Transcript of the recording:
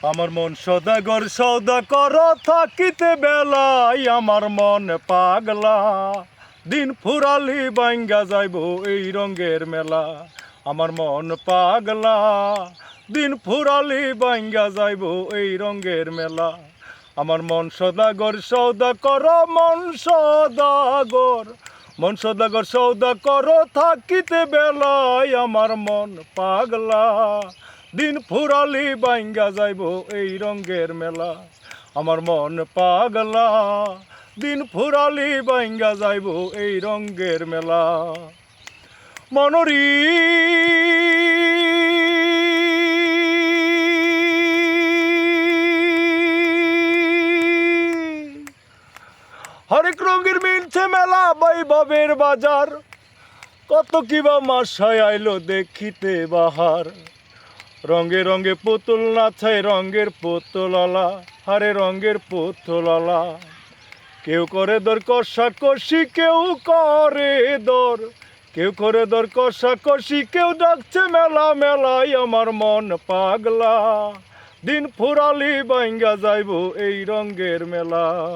আমার মন সদাগর সৌদা কর থাকিতে বেলায় আমার মন পাগলা দিন ফুরালি বাইঙ্গা যাইব এই রঙের মেলা আমার মন পাগলা দিন ফুরালি বাইঙ্গা যাইব এই রঙের মেলা আমার মন সদাগর সৌদা কর মন সদাগর সৌদা কর থাকিতে বেলায় আমার মন পাগলা দিন ফুরালি বাইঙ্গা যাইব এই রঙের মেলা আমার মন পাগলা দিন ফুরালি বাইঙ্গা যাইব এই রঙের মেলা মনরি হরেক রঙের মিলছে মেলা বৈভবের বাজার কত কিবা মাসায় আইলো দেখিতে বাহার রঙে রঙে পুতুল নাচায় রঙের পুতুলালা হারে রঙের পুতুলালা কেউ করে দর কষাকষি কেউ করে দর কষাকষি কেউ ডাকছে মেলা মেলায় আমার মন পাগলা দিন ফুরালি বাইঙ্গা যাইব এই রঙের মেলা।